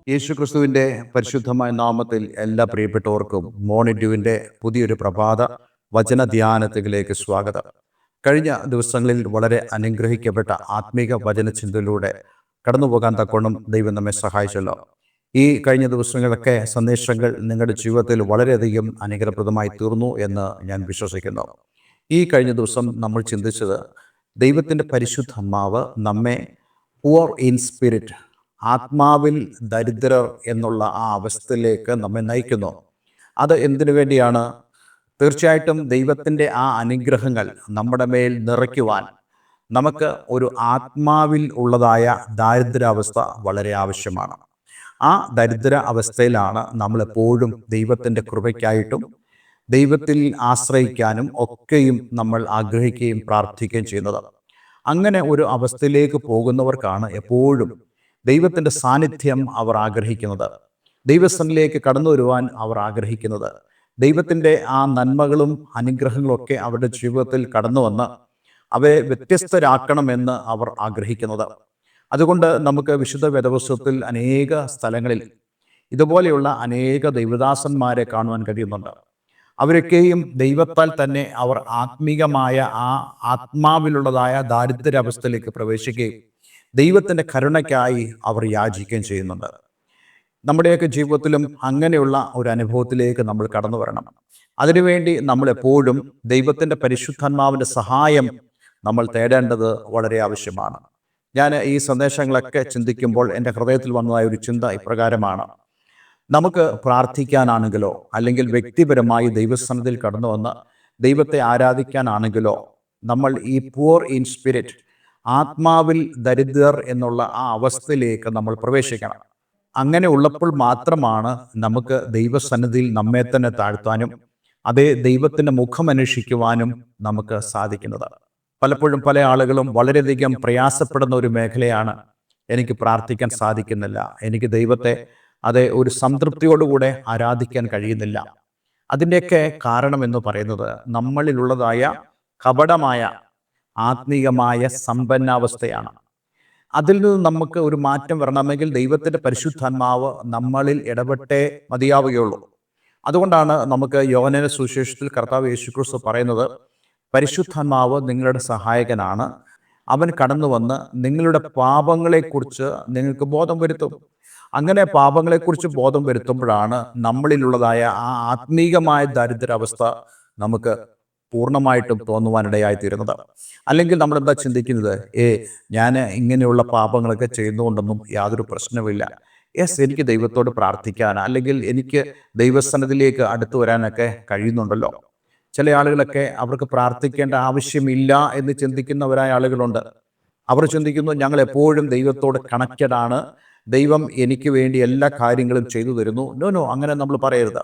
യേശുക്രിസ്തുവിൻ്റെ പരിശുദ്ധമായ നാമത്തിൽ എല്ലാ പ്രിയപ്പെട്ടവർക്കും മോർണിംഗ് ഡ്യൂവിൻ്റെ പുതിയൊരു പ്രഭാത വചന ധ്യാനത്തിലേക്ക് സ്വാഗതം. കഴിഞ്ഞ ദിവസങ്ങളിൽ വളരെ അനുഗ്രഹിക്കപ്പെട്ട ആത്മീക വചനചിന്തയിലൂടെ കടന്നുപോകാൻ തക്കോണം ദൈവം നമ്മെ സഹായിച്ചല്ലോ. ഈ കഴിഞ്ഞ ദിവസങ്ങളൊക്കെ സന്ദേശങ്ങൾ നിങ്ങളുടെ ജീവിതത്തിൽ വളരെയധികം അനുഗ്രഹപ്രദമായി തീർന്നു എന്ന് ഞാൻ വിശ്വസിക്കുന്നു. ഈ കഴിഞ്ഞ ദിവസം നമ്മൾ ചിന്തിച്ചത് ദൈവത്തിൻ്റെ പരിശുദ്ധാത്മാവ് നമ്മെ പുവർ ഇൻ സ്പിരിറ്റ്, ആത്മാവിൽ ദരിദ്രർ എന്നുള്ള ആ അവസ്ഥയിലേക്ക് നമ്മെ നയിക്കുന്നു. അത് എന്തിനു വേണ്ടിയാണ്? തീർച്ചയായിട്ടും ദൈവത്തിൻ്റെ ആ അനുഗ്രഹങ്ങൾ നമ്മുടെ മേൽ നിറയ്ക്കുവാൻ നമുക്ക് ഒരു ആത്മാവിൽ ഉള്ളതായ ദാരിദ്ര്യാവസ്ഥ വളരെ ആവശ്യമാണ്. ആ ദരിദ്ര അവസ്ഥയിലാണ് നമ്മളെപ്പോഴും ദൈവത്തിൻ്റെ കൃപയ്ക്കായിട്ടും ദൈവത്തിൽ ആശ്രയിക്കാനും ഒക്കെയും നമ്മൾ ആഗ്രഹിക്കുകയും പ്രാർത്ഥിക്കുകയും ചെയ്യുന്നത്. അങ്ങനെ ഒരു അവസ്ഥയിലേക്ക് പോകുന്നവർക്കാണ് എപ്പോഴും ദൈവത്തിൻ്റെ സാന്നിധ്യം അവർ ആഗ്രഹിക്കുന്നത്, ദൈവസന്നിധിയിലേക്ക് കടന്നു വരുവാൻ അവർ ആഗ്രഹിക്കുന്നത്, ദൈവത്തിൻ്റെ ആ നന്മകളും അനുഗ്രഹങ്ങളൊക്കെ അവരുടെ ജീവിതത്തിൽ കടന്നു വന്ന് അവയെ വ്യത്യസ്തരാക്കണമെന്ന് അവർ ആഗ്രഹിക്കുന്നത്. അതുകൊണ്ട് നമുക്ക് വിശുദ്ധ വേദപുസ്തകത്തിൽ അനേക സ്ഥലങ്ങളിൽ ഇതുപോലെയുള്ള അനേക ദൈവദാസന്മാരെ കാണുവാൻ കഴിയുന്നുണ്ട്. അവരൊക്കെയും ദൈവത്താൽ തന്നെ അവർ ആത്മീകമായ ആ ആത്മാവിലുള്ളതായ ദാരിദ്ര്യാവസ്ഥയിലേക്ക് പ്രവേശിക്കുകയും ദൈവത്തിൻ്റെ കരുണയ്ക്കായി അവർ യാചിക്കുകയും ചെയ്യുന്നുണ്ട്. നമ്മുടെയൊക്കെ ജീവിതത്തിലും അങ്ങനെയുള്ള ഒരു അനുഭവത്തിലേക്ക് നമ്മൾ കടന്നു വരണം. അതിനുവേണ്ടി നമ്മൾ എപ്പോഴും ദൈവത്തിൻ്റെ പരിശുദ്ധാത്മാവിൻ്റെ സഹായം നമ്മൾ തേടേണ്ടത് വളരെ ആവശ്യമാണ്. ഞാൻ ഈ സന്ദേശങ്ങളൊക്കെ ചിന്തിക്കുമ്പോൾ എൻ്റെ ഹൃദയത്തിൽ വന്നതായ ഒരു ചിന്ത ഇപ്രകാരമാണ്: നമുക്ക് പ്രാർത്ഥിക്കാനാണെങ്കിലോ അല്ലെങ്കിൽ വ്യക്തിപരമായി ദൈവസന്നിധിയിൽ കടന്നു വന്ന് ദൈവത്തെ ആരാധിക്കാനാണെങ്കിലോ നമ്മൾ ഈ പുവർ ഇൻ സ്പിരിറ്റ്, ആത്മാവിൽ ദരിദ്രർ എന്നുള്ള ആ അവസ്ഥയിലേക്ക് നമ്മൾ പ്രവേശിക്കണം. അങ്ങനെ ഉള്ളപ്പോൾ മാത്രമാണ് നമുക്ക് ദൈവസന്നിധിയിൽ നമ്മെ തന്നെ താഴ്ത്താനും അതേ ദൈവത്തിൻ്റെ മുഖമന്വേഷിക്കുവാനും നമുക്ക് സാധിക്കുന്നത്. പലപ്പോഴും പല ആളുകളും വളരെയധികം പ്രയാസപ്പെടുന്ന ഒരു മേഖലയാണ്: എനിക്ക് പ്രാർത്ഥിക്കാൻ സാധിക്കുന്നില്ല, എനിക്ക് ദൈവത്തെ അതേ ഒരു സംതൃപ്തിയോടുകൂടെ ആരാധിക്കാൻ കഴിയുന്നില്ല. അതിൻ്റെയൊക്കെ കാരണം എന്ന് പറയുന്നത് നമ്മളിലുള്ളതായ കപടമായ ആത്മീയമായ സമ്പന്നാവസ്ഥയാണ്. അതിൽ നിന്ന് നമുക്ക് ഒരു മാറ്റം വരണമെങ്കിൽ ദൈവത്തിൻ്റെ പരിശുദ്ധാത്മാവ് നമ്മളിൽ ഇടപെട്ടേ മതിയാവുകയുള്ളൂ. അതുകൊണ്ടാണ് നമുക്ക് യോഹന്നാന്റെ സുവിശേഷത്തിൽ കർത്താവ് യേശുക്രിസ്തു പറയുന്നത്, പരിശുദ്ധാത്മാവ് നിങ്ങളുടെ സഹായകനാണ്, അവൻ കടന്നു വന്ന് നിങ്ങളുടെ പാപങ്ങളെക്കുറിച്ച് നിങ്ങൾക്ക് ബോധം വരുത്തും. അങ്ങനെ പാപങ്ങളെക്കുറിച്ച് ബോധം വരുത്തുമ്പോഴാണ് നമ്മളിലുള്ളതായ ആ ആത്മീകമായ ദാരിദ്ര്യാവസ്ഥ നമുക്ക് പൂർണ്ണമായിട്ടും തോന്നുവാനിടയായിത്തീരുന്നത്. അല്ലെങ്കിൽ നമ്മൾ എന്താ ചിന്തിക്കുന്നത്? ഞാൻ ഇങ്ങനെയുള്ള പാപങ്ങളൊക്കെ ചെയ്യുന്നതുകൊണ്ടൊന്നും യാതൊരു പ്രശ്നമില്ല, എനിക്ക് ദൈവത്തോട് പ്രാർത്ഥിക്കാൻ അല്ലെങ്കിൽ എനിക്ക് ദൈവസന്നിധിയിലേക്ക് അടുത്തു വരാനൊക്കെ കഴിയുന്നുണ്ടല്ലോ. ചില ആളുകളൊക്കെ അവർക്ക് പ്രാർത്ഥിക്കേണ്ട ആവശ്യമില്ല എന്ന് ചിന്തിക്കുന്നവരായ ആളുകളുണ്ട്. അവർ ചിന്തിക്കുന്നു, ഞങ്ങൾ എപ്പോഴും ദൈവത്തോട് കണക്റ്റഡാണ്, ദൈവം എനിക്ക് വേണ്ടി എല്ലാ കാര്യങ്ങളും ചെയ്തു തരുന്നു. നോ, അങ്ങനെ നമ്മൾ പറയരുത്.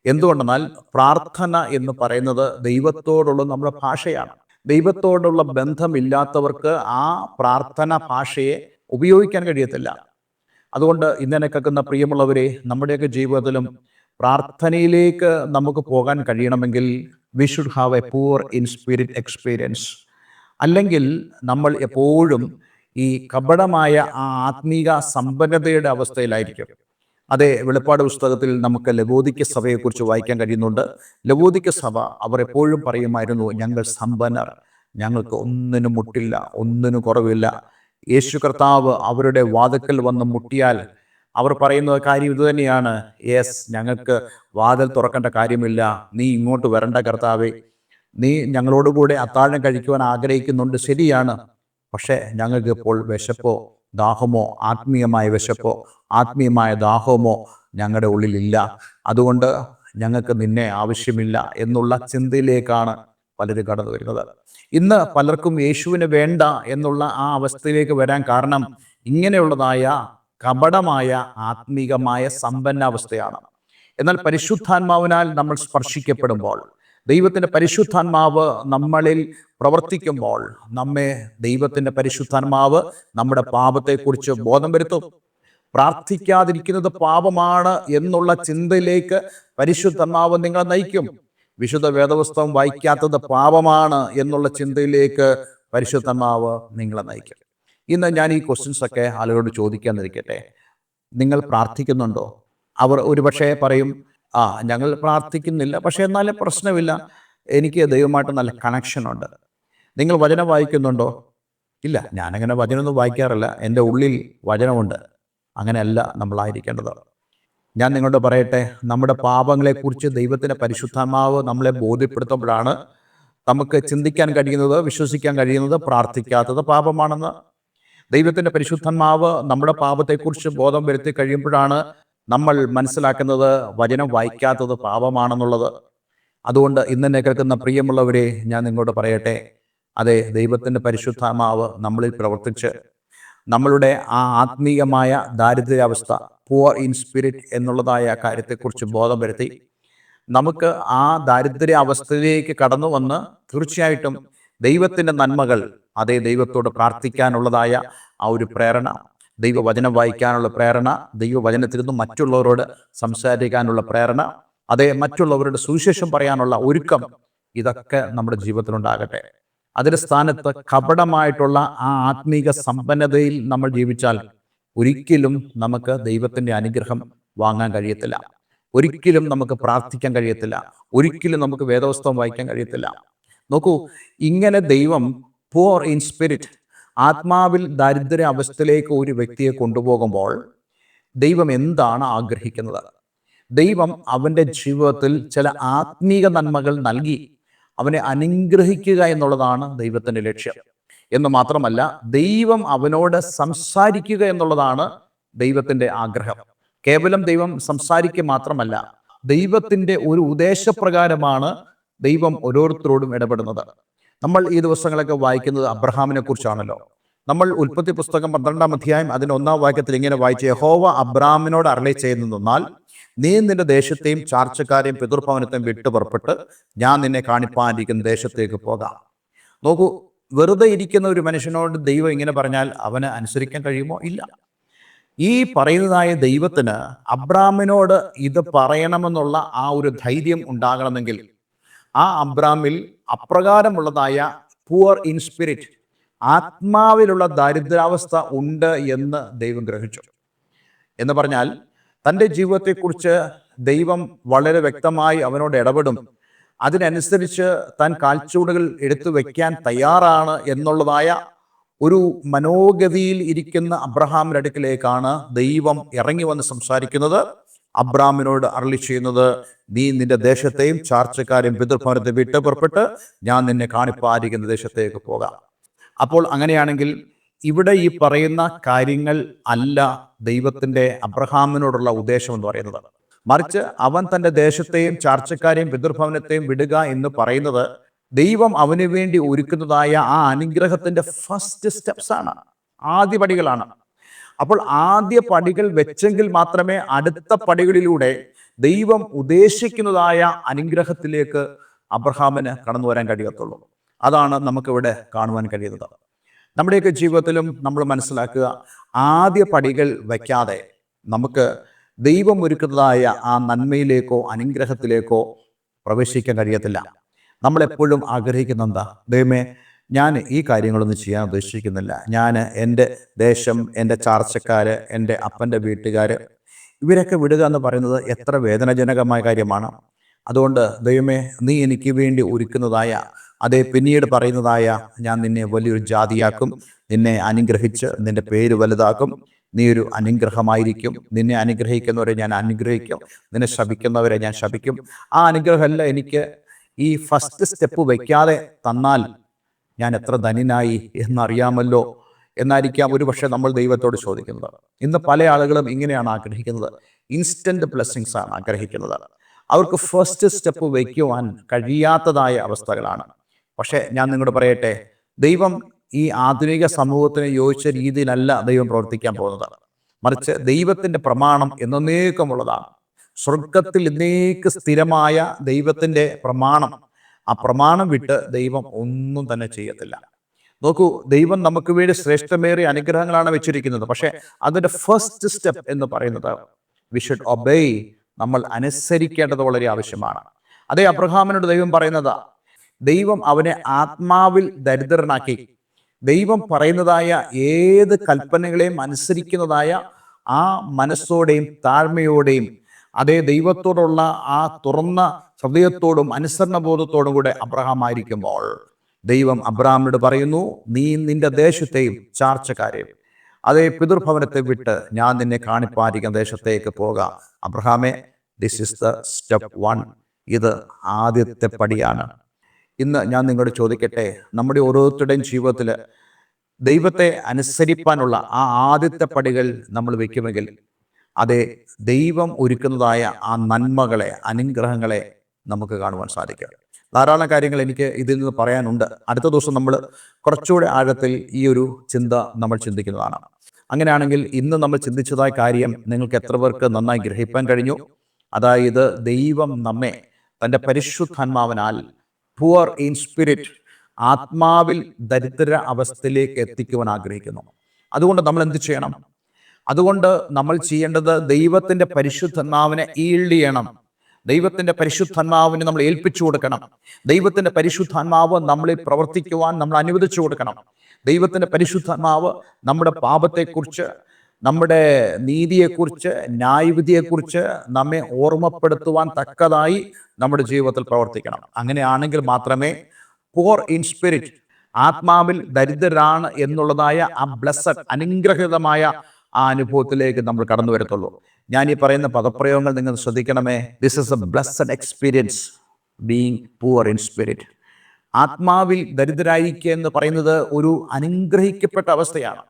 എന്തുകൊണ്ടെന്നാൽ പ്രാർത്ഥന എന്ന് പറയുന്നത് ദൈവത്തോടുള്ള നമ്മുടെ ഭാഷയാണ്. ദൈവത്തോടുള്ള ബന്ധമില്ലാത്തവർക്ക് ആ പ്രാർത്ഥന ഭാഷയെ ഉപയോഗിക്കാൻ കഴിയത്തില്ല. അതുകൊണ്ട് ഇന്നെന്നെ കേൾക്കുന്ന പ്രിയമുള്ളവരെ, നമ്മുടെയൊക്കെ ജീവിതത്തിലും പ്രാർത്ഥനയിലേക്ക് നമുക്ക് പോകാൻ കഴിയണമെങ്കിൽ we should have a poor in spirit experience. അല്ലെങ്കിൽ നമ്മൾ എപ്പോഴും ഈ കപടമായ ആ ആത്മീക സമ്പന്നതയുടെ അവസ്ഥയിലായിരിക്കും. അതെ, വെളിപ്പാട് പുസ്തകത്തിൽ നമുക്ക് ലവോദിക്ക സഭയെക്കുറിച്ച് വായിക്കാൻ കഴിയുന്നുണ്ട്. ലവോദിക്ക സഭ അവർ എപ്പോഴും പറയുമായിരുന്നു, ഞങ്ങൾ സമ്പന്നർ, ഞങ്ങൾക്ക് ഒന്നിനും മുട്ടില്ല, ഒന്നിനും കുറവില്ല. യേശു കർത്താവ് അവരുടെ വാതിൽക്കൽ വന്ന് മുട്ടിയാൽ അവർ പറയുന്ന കാര്യം ഇതുതന്നെയാണ്: ഞങ്ങൾക്ക് വാതിൽ തുറക്കേണ്ട കാര്യമില്ല, നീ ഇങ്ങോട്ട് വരണ്ട കർത്താവേ, നീ ഞങ്ങളോടുകൂടെ അത്താഴം കഴിക്കുവാൻ ആഗ്രഹിക്കുന്നുണ്ട്, ശരിയാണ്, പക്ഷേ ഞങ്ങൾക്ക് ഇപ്പോൾ വിശപ്പോ ദാഹമോ, ആത്മീയമായ വിശപ്പോ ആത്മീയമായ ദാഹമോ ഞങ്ങളുടെ ഉള്ളിലില്ല, അതുകൊണ്ട് ഞങ്ങൾക്ക് നിന്നെ ആവശ്യമില്ല എന്നുള്ള ചിന്തയിലേക്കാണ് പലരും കടന്നു വരുന്നത്. ഇന്ന് പലർക്കും യേശുവിനെ വേണ്ട എന്നുള്ള ആ അവസ്ഥയിലേക്ക് വരാൻ കാരണം ഇങ്ങനെയുള്ളതായ കപടമായ ആത്മീകമായ സമ്പന്നാവസ്ഥയാണ്. എന്നാൽ പരിശുദ്ധാത്മാവിനാൽ നമ്മൾ സ്പർശിക്കപ്പെടുമ്പോൾ, ദൈവത്തിൻ്റെ പരിശുദ്ധാത്മാവ് നമ്മളിൽ പ്രവർത്തിക്കുമ്പോൾ, നമ്മെ ദൈവത്തിൻ്റെ പരിശുദ്ധാത്മാവ് നമ്മുടെ പാപത്തെക്കുറിച്ച് ബോധം വരുത്തും. പ്രാർത്ഥിക്കാതിരിക്കുന്നത് പാപമാണ് എന്നുള്ള ചിന്തയിലേക്ക് പരിശുദ്ധാത്മാവ് നിങ്ങളെ നയിക്കും. വിശുദ്ധ വേദപുസ്തകം വായിക്കാത്തത് പാപമാണ് എന്നുള്ള ചിന്തയിലേക്ക് പരിശുദ്ധാത്മാവ് നിങ്ങളെ നയിക്കും. ഇന്ന് ഞാൻ ഈ ക്വസ്റ്റ്യൻസ് ഒക്കെ ആളുകളോട് ചോദിക്കാന്നിരിക്കട്ടെ. നിങ്ങൾ പ്രാർത്ഥിക്കുന്നുണ്ടോ? അവർ ഒരുപക്ഷെ പറയും, ഞങ്ങൾ പ്രാർത്ഥിക്കുന്നില്ല, പക്ഷേ എന്നാലും പ്രശ്നമില്ല, എനിക്ക് ദൈവമായിട്ട് നല്ല കണക്ഷനുണ്ട്. നിങ്ങൾ വചനം വായിക്കുന്നുണ്ടോ? ഇല്ല, ഞാനങ്ങനെ വചനമൊന്നും വായിക്കാറില്ല, എൻ്റെ ഉള്ളിൽ വചനമുണ്ട്. അങ്ങനെയല്ല നമ്മളായിരിക്കേണ്ടത്. ഞാൻ നിങ്ങളോട് പറയട്ടെ, നമ്മുടെ പാപങ്ങളെക്കുറിച്ച് ദൈവത്തിൻ്റെ പരിശുദ്ധാത്മാവ് നമ്മളെ ബോധ്യപ്പെടുത്തുമ്പോഴാണ് നമുക്ക് ചിന്തിക്കാൻ കഴിയുന്നത്, വിശ്വസിക്കാൻ കഴിയുന്നത് പ്രാർത്ഥിക്കാത്തത് പാപമാണെന്ന്. ദൈവത്തിൻ്റെ പരിശുദ്ധാത്മാവ് നമ്മുടെ പാപത്തെക്കുറിച്ച് ബോധം വരുത്തി കഴിയുമ്പോഴാണ് നമ്മൾ മനസ്സിലാക്കുന്നത് വചനം വായിക്കാത്തത് പാപമാണെന്നുള്ളത്. അതുകൊണ്ട് ഇന്നെന്നെ കേൾക്കുന്ന പ്രിയമുള്ളവരെ, ഞാൻ നിങ്ങളോട് പറയട്ടെ, അതെ, ദൈവത്തിൻ്റെ പരിശുദ്ധാത്മാവ് നമ്മളിൽ പ്രവർത്തിച്ച് നമ്മളുടെ ആ ആത്മീയമായ ദാരിദ്ര്യാവസ്ഥ, പുവർ ഇൻ സ്പിരിറ്റ് എന്നുള്ളതായ കാര്യത്തെക്കുറിച്ച് ബോധം വരുത്തി നമുക്ക് ആ ദാരിദ്ര്യ അവസ്ഥയിലേക്ക് കടന്നു വന്ന് തീർച്ചയായിട്ടും ദൈവത്തിൻ്റെ നന്മകൾ, അതേ, ദൈവത്തോട് പ്രാർത്ഥിക്കാനുള്ളതായ ആ ഒരു പ്രേരണ, ദൈവവചനം വായിക്കാനുള്ള പ്രേരണ, ദൈവവചനത്തിൽ നിന്നും മറ്റുള്ളവരോട് സംസാരിക്കാനുള്ള പ്രേരണ, അതേ, മറ്റുള്ളവരുടെ സുവിശേഷം പറയാനുള്ള ഒരുക്കം, ഇതൊക്കെ നമ്മുടെ ജീവിതത്തിലുണ്ടാകട്ടെ. അതിൻ്റെ സ്ഥാനത്ത് കപടമായിട്ടുള്ള ആ ആത്മീക സമ്പന്നതയിൽ നമ്മൾ ജീവിച്ചാൽ ഒരിക്കലും നമുക്ക് ദൈവത്തിൻ്റെ അനുഗ്രഹം വാങ്ങാൻ കഴിയത്തില്ല. ഒരിക്കലും നമുക്ക് പ്രാർത്ഥിക്കാൻ കഴിയത്തില്ല. ഒരിക്കലും നമുക്ക് വേദപുസ്തകം വായിക്കാൻ കഴിയത്തില്ല. നോക്കൂ, ഇങ്ങനെ ദൈവം പുവർ ഇൻ സ്പിരിറ്റ്, ആത്മാവിൽ ദാരിദ്ര്യ അവസ്ഥയിലേക്ക് ഒരു വ്യക്തിയെ കൊണ്ടുപോകുമ്പോൾ ദൈവം എന്താണ് ആഗ്രഹിക്കുന്നത്? ദൈവം അവൻ്റെ ജീവിതത്തിൽ ചില ആത്മീക നന്മകൾ നൽകി അവനെ അനുഗ്രഹിക്കുക എന്നുള്ളതാണ് ദൈവത്തിൻ്റെ ലക്ഷ്യം. എന്ന് മാത്രമല്ല, ദൈവം അവനോട് സംസാരിക്കുക എന്നുള്ളതാണ് ദൈവത്തിൻ്റെ ആഗ്രഹം. കേവലം ദൈവം സംസാരിക്കുക മാത്രമല്ല, ദൈവത്തിൻ്റെ ഒരു ഉദ്ദേശപ്രകാരമാണ് ദൈവം ഓരോരുത്തരോടും ഇടപെടുന്നത്. നമ്മൾ ഈ ദിവസങ്ങളൊക്കെ വായിക്കുന്നത് അബ്രഹാമിനെ കുറിച്ചാണല്ലോ. നമ്മൾ ഉൽപ്പത്തി പുസ്തകം 12-ാം അധ്യായം അതിൻ്റെ 1-ാം വാക്യത്തിൽ ഇങ്ങനെ വായിച്ചു: യഹോവ അബ്രഹാമിനോട് അരുളി ചെയ്യുന്നതെന്നാൽ, നീ നിന്റെ ദേശത്തെയും ചാർച്ചക്കാരെയും പിതൃഭവനത്തെയും വിട്ടു പുറപ്പെട്ട് ഞാൻ നിന്നെ കാണിപ്പാനിരിക്കുന്ന ദേശത്തേക്ക് പോകാം. നോക്കൂ, വെറുതെ ഇരിക്കുന്ന ഒരു മനുഷ്യനോട് ദൈവം ഇങ്ങനെ പറഞ്ഞാൽ അവന് അനുസരിക്കാൻ കഴിയുമോ? ഇല്ല. ഈ പറയുന്നതായ ദൈവത്തിന് അബ്രാമിനോട് ഇത് പറയണമെന്നുള്ള ആ ഒരു ധൈര്യം ഉണ്ടാകണമെങ്കിൽ ആ അബ്രാമിൽ അപ്രകാരമുള്ളതായ പുവർ ഇൻ സ്പിരിറ്റ്, ആത്മാവിലുള്ള ദാരിദ്ര്യാവസ്ഥ ഉണ്ട് എന്ന് ദൈവം ഗ്രഹിച്ചു. എന്ന് പറഞ്ഞാൽ തൻ്റെ ജീവിതത്തെക്കുറിച്ച് ദൈവം വളരെ വ്യക്തമായി അവനോട് ഇടപെടും. അതിനനുസരിച്ച് താൻ കാൽച്ചുവടുകൾ എടുത്തു വയ്ക്കാൻ തയ്യാറാണ് എന്നുള്ളതായ ഒരു മനോഗതിയിൽ ഇരിക്കുന്ന അബ്രഹാമിന്റെ അടുക്കിലേക്കാണ് ദൈവം ഇറങ്ങി വന്ന് സംസാരിക്കുന്നത്. അബ്രാമിനോട് അരുളി ചെയ്യുന്നത്, നീ നിന്റെ ദേശത്തെയും ചാർച്ചക്കാരെയും പിതൃഭവനത്തെ വിട്ട് പുറപ്പെട്ട് ഞാൻ നിന്നെ കാണിപ്പാനിരിക്കുന്ന ദേശത്തേക്ക് പോകാം. അപ്പോൾ അങ്ങനെയാണെങ്കിൽ ഇവിടെ ഈ പറയുന്ന കാര്യങ്ങൾ അല്ല ദൈവത്തിൻ്റെ അബ്രഹാമിനോടുള്ള ഉദ്ദേശം എന്ന് പറയുന്നത്. മറിച്ച് അവൻ തൻ്റെ ദേശത്തെയും ചാർച്ചക്കാരെയും പിതൃഭവനത്തെയും വിടുക എന്ന് പറയുന്നത് ദൈവം അവന് വേണ്ടി ഒരുക്കുന്നതായ ആ അനുഗ്രഹത്തിൻ്റെ ഫസ്റ്റ് സ്റ്റെപ്സ് ആണ്, ആദ്യ പടികളാണ്. അപ്പോൾ ആദ്യ പടികൾ വെച്ചെങ്കിൽ മാത്രമേ അടുത്ത പടികളിലൂടെ ദൈവം ഉദ്ദേശിക്കുന്നതായ അനുഗ്രഹത്തിലേക്ക് അബ്രഹാമിന് കടന്നു വരാൻ കഴിയത്തുള്ളൂ. അതാണ് നമുക്കിവിടെ കാണുവാൻ കഴിയുന്നത്. നമ്മുടെയൊക്കെ ജീവിതത്തിലും നമ്മൾ മനസ്സിലാക്കുക, ആദ്യ പടികൾ വയ്ക്കാതെ നമുക്ക് ദൈവം ഒരുക്കുന്നതായ ആ നന്മയിലേക്കോ അനുഗ്രഹത്തിലേക്കോ പ്രവേശിക്കാൻ കഴിയത്തില്ല. നമ്മളെപ്പോഴും ആഗ്രഹിക്കുന്ന എന്താ? ദൈവമേ, ഞാൻ ഈ കാര്യങ്ങളൊന്നും ചെയ്യാൻ ഉദ്ദേശിക്കുന്നില്ല. ഞാൻ എൻ്റെ ദേശം, എൻ്റെ ചാർച്ചക്കാർ, എൻ്റെ അപ്പൻ്റെ വീട്ടുകാർ, ഇവരൊക്കെ വിടുക എന്ന് പറയുന്നത് എത്ര വേദനാജനകമായ കാര്യമാണ്. അതുകൊണ്ട് ദൈവമേ, നീ എനിക്ക് വേണ്ടി ഒരുക്കുന്നതായ, അതേ, പിന്നീട് പറയുന്നതായ, ഞാൻ നിന്നെ വലിയൊരു ജാതിയാക്കും, നിന്നെ അനുഗ്രഹിച്ച് നിൻ്റെ പേര് വലുതാക്കും, നീ ഒരു അനുഗ്രഹമായിരിക്കും, നിന്നെ അനുഗ്രഹിക്കുന്നവരെ ഞാൻ അനുഗ്രഹിക്കും, നിന്നെ ശപിക്കുന്നവരെ ഞാൻ ശപിക്കും. ആ അനുഗ്രഹമല്ല എനിക്ക് ഈ ഫസ്റ്റ് സ്റ്റെപ്പ് വയ്ക്കാതെ തന്നാൽ ഞാൻ എത്ര ധന്യനായി എന്നറിയാമല്ലോ എന്നായിരിക്കാം ഒരുപക്ഷെ നമ്മൾ ദൈവത്തോട് ചോദിക്കുന്നത്. ഇന്ന് പല ആളുകളും ഇങ്ങനെയാണ് ആഗ്രഹിക്കുന്നത്, ഇൻസ്റ്റന്റ് ബ്ലെസ്സിങ്സ് ആണ് ആഗ്രഹിക്കുന്നത്. അവർക്ക് ഫസ്റ്റ് സ്റ്റെപ്പ് വയ്ക്കുവാൻ കഴിയാത്തതായ അവസ്ഥകളാണ്. പക്ഷേ ഞാൻ നിങ്ങളോട് പറയട്ടെ, ദൈവം ഈ ആധുനിക സമൂഹത്തിന് യോജിച്ച രീതിയിലല്ല ദൈവം പ്രവർത്തിക്കാൻ പോകുന്നത്. മറിച്ച് ദൈവത്തിൻ്റെ പ്രമാണം എന്നേക്കുമുള്ളതാണ്. സ്വർഗത്തിൽ എന്നേക്ക് സ്ഥിരമായ ദൈവത്തിൻ്റെ പ്രമാണം, ആ പ്രമാണം വിട്ട് ദൈവം ഒന്നും തന്നെ ചെയ്യത്തില്ല. നോക്കൂ, ദൈവം നമുക്ക് വേണ്ടി ശ്രേഷ്ഠമേറിയ അനുഗ്രഹങ്ങളാണ് വെച്ചിരിക്കുന്നത്. പക്ഷേ അതിൻ്റെ ഫസ്റ്റ് സ്റ്റെപ്പ് എന്ന് പറയുന്നത് വി ഷുഡ് ഒബേ, നമ്മൾ അനുസരിക്കേണ്ടത് വളരെ ആവശ്യമാണ്. അതേ അബ്രഹാമിനോട് ദൈവം പറയുന്നത്, ദൈവം അവനെ ആത്മാവിൽ ദരിദ്രനാക്കി ദൈവം പറയുന്നതായ ഏത് കൽപ്പനകളെയും അനുസരിക്കുന്നതായ ആ മനസ്സോടെയും താഴ്മയോടെയും അതേ ദൈവത്തോടുള്ള ആ തുറന്ന ഹൃദയത്തോടും അനുസരണബോധത്തോടും കൂടെ അബ്രഹാം ആയിരിക്കുമ്പോൾ ദൈവം അബ്രഹാമിനോട് പറയുന്നു, നീ നിന്റെ ദേശത്തെയും ചാർച്ചക്കാരെയും അതേ പിതൃഭവനത്തെ വിട്ട് ഞാൻ നിന്നെ കാണിപ്പായിരിക്കുന്ന ദേശത്തേക്ക് പോകാം. അബ്രഹാമേ, ദിസ് ഇസ് ദ സ്റ്റെപ്പ് 1. ഇത് ആദ്യത്തെ പടിയാണ്. ഇന്ന് ഞാൻ നിങ്ങളോട് ചോദിക്കട്ടെ, നമ്മുടെ ഓരോരുത്തരുടെയും ജീവിതത്തിൽ ദൈവത്തെ അനുസരിപ്പാനുള്ള ആ ആദ്യത്തെ പടികൾ നമ്മൾ വയ്ക്കുമെങ്കിൽ അതെ ദൈവം ഒരുക്കുന്നതായ ആ നന്മകളെ, അനുഗ്രഹങ്ങളെ നമുക്ക് കാണുവാൻ സാധിക്കും. ധാരാളം കാര്യങ്ങൾ എനിക്ക് ഇതിൽ നിന്ന് പറയാനുണ്ട്. അടുത്ത ദിവസം നമ്മൾ കുറച്ചുകൂടെ ആഴത്തിൽ ഈ ഒരു ചിന്ത നമ്മൾ ചിന്തിക്കുന്നതാണ്. അങ്ങനെയാണെങ്കിൽ ഇന്ന് നമ്മൾ ചിന്തിച്ചതായ കാര്യം നിങ്ങൾക്ക് എത്ര പേർക്ക് നന്നായി ഗ്രഹിക്കാൻ കഴിഞ്ഞു? അതായത് ദൈവം നമ്മെ തൻ്റെ പരിശുദ്ധാത്മാവിനാൽ പുവർ ഇൻ സ്പിരിറ്റ്, ആത്മാവിൽ ദരിദ്ര അവസ്ഥയിലേക്ക് എത്തിക്കുവാൻ ആഗ്രഹിക്കുന്നു. അതുകൊണ്ട് നമ്മൾ എന്ത് ചെയ്യണം? അതുകൊണ്ട് നമ്മൾ ചെയ്യേണ്ടത് ദൈവത്തിൻ്റെ പരിശുദ്ധാത്മാവിനെ ഈൽഡ് ചെയ്യണം. ദൈവത്തിൻ്റെ പരിശുദ്ധാത്മാവിനെ നമ്മൾ ഏൽപ്പിച്ചു കൊടുക്കണം. ദൈവത്തിൻ്റെ പരിശുദ്ധാത്മാവ് നമ്മളിൽ പ്രവർത്തിക്കുവാൻ നമ്മൾ അനുവദിച്ചു കൊടുക്കണം. ദൈവത്തിൻ്റെ പരിശുദ്ധാത്മാവ് നമ്മുടെ പാപത്തെക്കുറിച്ച്, നമ്മുടെ നീതിയെക്കുറിച്ച്, ന്യായവിധിയെക്കുറിച്ച് നമ്മെ ഓർമ്മപ്പെടുത്തുവാൻ തക്കതായി നമ്മുടെ ജീവിതത്തിൽ പ്രവർത്തിക്കണം. അങ്ങനെയാണെങ്കിൽ മാത്രമേ പോർ ഇൻ സ്പിരിറ്റ്, ആത്മാവിൽ ദരിദ്രരാണ് എന്നുള്ളതായ ആ ബ്ലെസ്സഡ്, അനുഗ്രഹിതമായ ആ അനുഭവത്തിലേക്ക് നമ്മൾ കടന്നു വരത്തുള്ളൂ. ഞാൻ ഈ പറയുന്ന പദപ്രയോഗങ്ങൾ നിങ്ങൾ ശ്രദ്ധിക്കണമേ. This is a blessed experience being poor in spirit. ആത്മാവിൽ ദരിദ്രരായിരിക്കുക എന്ന് പറയുന്നത് ഒരു അനുഗ്രഹിക്കപ്പെട്ട അവസ്ഥയാണ്.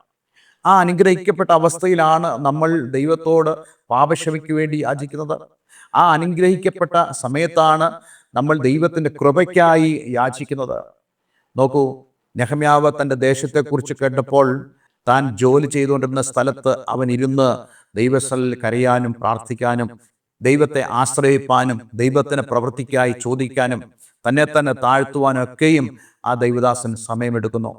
ആ അനുഗ്രഹിക്കപ്പെട്ട അവസ്ഥയിലാണ് നമ്മൾ ദൈവത്തോട് പാപക്ഷമയ്ക്ക് വേണ്ടി യാചിക്കുന്നത്. ആ അനുഗ്രഹിക്കപ്പെട്ട സമയത്താണ് നമ്മൾ ദൈവത്തിൻ്റെ കൃപയ്ക്കായി യാചിക്കുന്നത്. നോക്കൂ, നെഹമ്യാവ് തൻ്റെ ദേശത്തെക്കുറിച്ച് കേട്ടപ്പോൾ താൻ ജോലി ചെയ്തുകൊണ്ടിരുന്ന സ്ഥലത്ത് അവൻ ഇരുന്ന് ദൈവസ്ഥലിൽ കരയാനും പ്രാർത്ഥിക്കാനും ദൈവത്തെ ആശ്രയിപ്പാനും ദൈവത്തിന് പ്രവൃത്തിക്കായി ചോദിക്കാനും തന്നെ തന്നെ താഴ്ത്തുവാനും ഒക്കെയും ആ ദൈവദാസൻ സമയമെടുക്കുന്നു.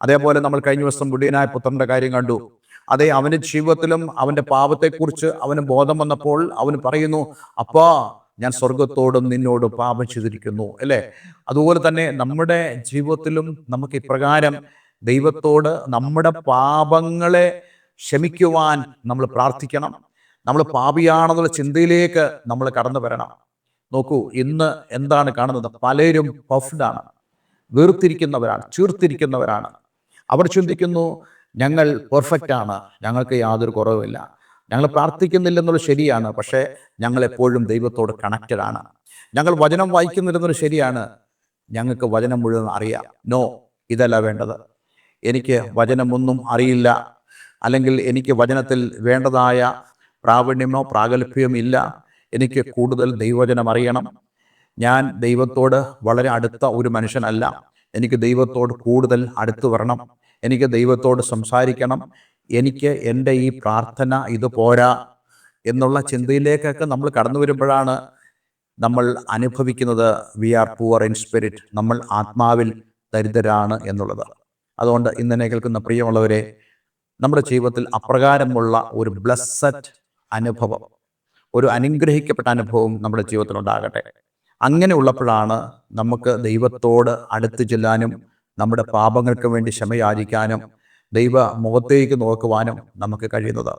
അതേപോലെ നമ്മൾ കഴിഞ്ഞ ദിവസം മുടിയനായ പുത്രന്റെ കാര്യം കണ്ടു. അതേ, അവൻ്റെ ജീവിതത്തിലും അവൻ്റെ പാപത്തെക്കുറിച്ച് അവന് ബോധം വന്നപ്പോൾ അവന് പറയുന്നു, അപ്പാ ഞാൻ സ്വർഗത്തോടും നിന്നോടും പാപം ചെയ്തിരിക്കുന്നു, അല്ലേ? അതുപോലെ തന്നെ നമ്മുടെ ജീവിതത്തിലും നമുക്ക് ഇപ്രകാരം ദൈവത്തോട് നമ്മുടെ പാപങ്ങളെ ക്ഷമിക്കുവാൻ നമ്മൾ പ്രാർത്ഥിക്കണം. നമ്മൾ പാപിയാണെന്നുള്ള ചിന്തയിലേക്ക് നമ്മൾ കടന്നു വരണം. നോക്കൂ, ഇന്ന് എന്താണ് കാണുന്നത്? പലരും പഫ്ഡാണ്, വീർത്തിരിക്കുന്നവരാണ്, ചീർത്തിരിക്കുന്നവരാണ്. അവർ ചിന്തിക്കുന്നു, ഞങ്ങൾ പെർഫെക്റ്റ് ആണ്, ഞങ്ങൾക്ക് യാതൊരു കുറവുമില്ല, ഞങ്ങൾ പ്രാർത്ഥിക്കുന്നില്ലെന്നുള്ളത് ശരിയാണ്, പക്ഷേ ഞങ്ങൾ എപ്പോഴും ദൈവത്തോട് കണക്റ്റഡ് ആണ്. ഞങ്ങൾ വചനം വായിക്കുന്നില്ലെന്നുള്ളത് ശരിയാണ്, ഞങ്ങൾക്ക് വചനം മുഴുവൻ അറിയാം. നോ, ഇതല്ല വേണ്ടത്. എനിക്ക് വചനമൊന്നും അറിയില്ല, അല്ലെങ്കിൽ എനിക്ക് വചനത്തിൽ വേണ്ടതായ പ്രാവീണ്യമോ പ്രാഗൽഭ്യമോ ഇല്ല, എനിക്ക് കൂടുതൽ ദൈവവചനം അറിയണം. ഞാൻ ദൈവത്തോട് വളരെ അടുത്ത ഒരു മനുഷ്യനല്ല, എനിക്ക് ദൈവത്തോട് കൂടുതൽ അടുത്ത് വരണം, എനിക്ക് ദൈവത്തോട് സംസാരിക്കണം, എനിക്ക് എൻ്റെ ഈ പ്രാർത്ഥന ഇത് പോരാ എന്നുള്ള ചിന്തയിലേക്കൊക്കെ നമ്മൾ കടന്നു വരുമ്പോഴാണ് നമ്മൾ അനുഭവിക്കുന്നത് we are poor in spirit, നമ്മൾ ആത്മാവിൽ ദരിദ്രരാണ് എന്നുള്ളത്. അതുകൊണ്ട് ഇന്നെന്നെ കേൾക്കുന്ന പ്രിയമുള്ളവരെ, നമ്മുടെ ജീവിതത്തിൽ അപ്രകാരമുള്ള ഒരു ബ്ലെസ്സഡ് അനുഭവം, ഒരു അനുഗ്രഹിക്കപ്പെട്ട അനുഭവം നമ്മുടെ ജീവിതത്തിൽ ഉണ്ടാകട്ടെ. അങ്ങനെ ഉള്ളപ്പോഴാണ് നമുക്ക് ദൈവത്തോട് അടുത്ത് ചെല്ലാനും നമ്മുടെ പാപങ്ങൾക്ക് വേണ്ടി ക്ഷമയാചിക്കാനും ദൈവ മുഖത്തേക്ക് നോക്കുവാനും നമുക്ക് കഴിയുന്നത്.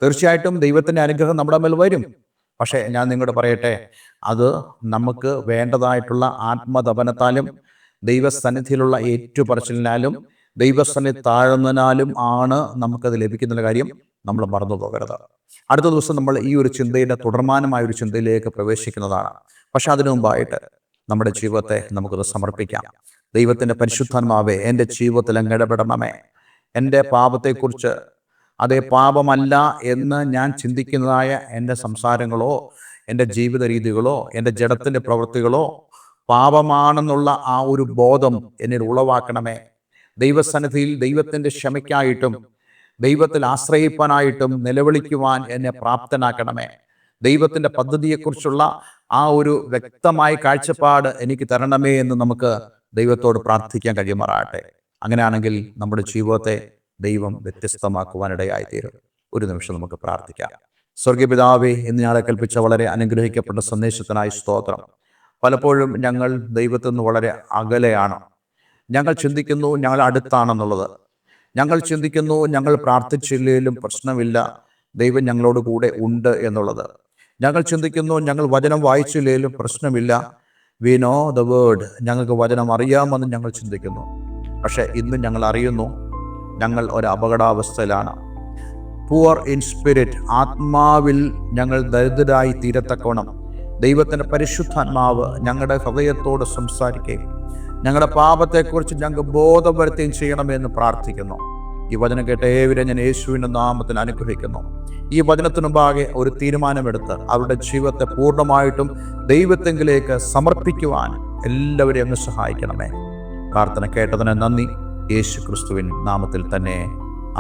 തീർച്ചയായിട്ടും ദൈവത്തിൻ്റെ അനുഗ്രഹം നമ്മുടെ മേൽ വരും. പക്ഷേ ഞാൻ നിങ്ങളോട് പറയട്ടെ, അത് നമുക്ക് വേണ്ടതായിട്ടുള്ള ആത്മതപനത്താലും ദൈവസന്നിധിയിലുള്ള ഏറ്റുപറച്ചിലിനാലും ദൈവസന്നിധി താഴ്ന്നതിനാലും ആണ് നമുക്കത് ലഭിക്കുന്ന കാര്യം നമ്മൾ മറന്നു പോകരുത്. അടുത്ത ദിവസം നമ്മൾ ഈ ഒരു ചിന്തയുടെ തുടർമാനമായ ഒരു ചിന്തയിലേക്ക് പ്രവേശിക്കുന്നതാണ്. പക്ഷെ അതിനു മുമ്പായിട്ട് നമ്മുടെ ജീവിതത്തെ നമുക്കത് സമർപ്പിക്കാം. ദൈവത്തിൻ്റെ പരിശുദ്ധാത്മാവേ, എൻ്റെ ജീവിതത്തിൽ അങ്ങ് ഇടപെടണമേ. എൻ്റെ പാപത്തെക്കുറിച്ച്, അതേ പാപമല്ല എന്ന് ഞാൻ ചിന്തിക്കുന്നതായ എൻ്റെ സംസാരങ്ങളോ എൻ്റെ ജീവിത രീതികളോ എൻ്റെ ജഡത്തിൻ്റെ പ്രവൃത്തികളോ പാപമാണെന്നുള്ള ആ ഒരു ബോധം എന്നിൽ ഉളവാക്കണമേ. ദൈവസന്നിധിയിൽ ദൈവത്തിൻ്റെ ക്ഷമയ്ക്കായിട്ടും ദൈവത്തിൽ ആശ്രയിപ്പാനായിട്ടും നിലവിളിക്കുവാൻ എന്നെ പ്രാപ്തനാക്കണമേ. ദൈവത്തിൻ്റെ പദ്ധതിയെക്കുറിച്ചുള്ള ആ ഒരു വ്യക്തമായ കാഴ്ചപ്പാട് എനിക്ക് തരണമേ എന്ന് നമുക്ക് ദൈവത്തോട് പ്രാർത്ഥിക്കാൻ കഴിയുമാറാകട്ടെ. അങ്ങനെയാണെങ്കിൽ നമ്മുടെ ജീവിതത്തെ ദൈവം വ്യത്യസ്തമാക്കുവാനിടയായിത്തീരും. ഒരു നിമിഷം നമുക്ക് പ്രാർത്ഥിക്കാം. സ്വർഗീയ പിതാവേ, ഇന്ന് ഞങ്ങളെ കൽപ്പിച്ച വളരെ അനുഗ്രഹിക്കപ്പെട്ട സന്ദേശത്തിനായി സ്തോത്രം. പലപ്പോഴും ഞങ്ങൾ ദൈവത്തിൽ നിന്ന് വളരെ അകലെയാണ്. ഞങ്ങൾ ചിന്തിക്കുന്നു ഞങ്ങൾ അടുത്താണെന്നുള്ളത്. ഞങ്ങൾ ചിന്തിക്കുന്നു ഞങ്ങൾ പ്രാർത്ഥിച്ചില്ലെങ്കിലും പ്രശ്നമില്ല, ദൈവം ഞങ്ങളോട് കൂടെ ഉണ്ട് എന്നുള്ളത്. ഞങ്ങൾ ചിന്തിക്കുന്നു, ഞങ്ങൾ വചനം വായിച്ചില്ലെങ്കിലും പ്രശ്നമില്ല, വി നോ ദ വേർഡ്, ഞങ്ങൾക്ക് വചനം അറിയാമെന്ന് ഞങ്ങൾ ചിന്തിക്കുന്നു. പക്ഷേ ഇന്ന് ഞങ്ങൾ അറിയുന്നു, ഞങ്ങൾ ഒരു അപകടാവസ്ഥയിലാണ്. പുവർ ഇൻ സ്പിരിറ്റ്, ആത്മാവിൽ ഞങ്ങൾ ദരിദ്രരായി തീരത്തക്കവണ്ണം ദൈവത്തിൻ്റെ പരിശുദ്ധാത്മാവ് ഞങ്ങളുടെ ഹൃദയത്തോട് സംസാരിക്കുകയും ഞങ്ങളുടെ പാപത്തെക്കുറിച്ച് ഞങ്ങൾക്ക് ബോധം വരുത്തുകയും ചെയ്യണമെന്ന് പ്രാർത്ഥിക്കുന്നു. ഈ വചനം കേട്ട ഏവരെയും ഞാൻ യേശുവിൻ്റെ നാമത്തിൽ അനുഗ്രഹിക്കുന്നു. ഈ വചനത്തിനു മുമ്പാകെ ഒരു തീരുമാനമെടുത്ത് അവരുടെ ജീവിതത്തെ പൂർണ്ണമായിട്ടും ദൈവത്തെങ്കിലേക്ക് സമർപ്പിക്കുവാൻ എല്ലാവരെയും അങ്ങ് സഹായിക്കണമേ. പ്രാർത്ഥന കേട്ടതിന് നന്ദി. യേശു ക്രിസ്തുവിൻ നാമത്തിൽ തന്നെ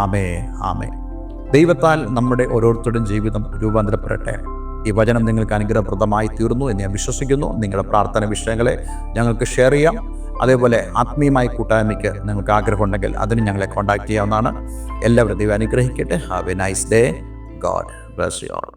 ആമേ ആമേ. ദൈവത്താൽ നമ്മുടെ ഓരോരുത്തരുടെയും ജീവിതം രൂപാന്തരപ്പെടട്ടെ. ഈ വചനം നിങ്ങൾക്ക് അനുഗ്രഹപ്രദമായി തീർന്നു എന്ന് ഞാൻ വിശ്വസിക്കുന്നു. നിങ്ങളുടെ പ്രാർത്ഥന വിഷയങ്ങളെ ഞങ്ങൾക്ക് ഷെയർ ചെയ്യാം. അതേപോലെ ആത്മീയമായ കൂട്ടായ്മയ്ക്ക് നിങ്ങൾക്ക് ആഗ്രഹമുണ്ടെങ്കിൽ അതിന് ഞങ്ങളെ കോൺടാക്ട് ചെയ്യാവുന്നതാണ്. എല്ലാവരും ദൈവം അനുഗ്രഹിക്കട്ടെ. Have A nice day. God bless you all.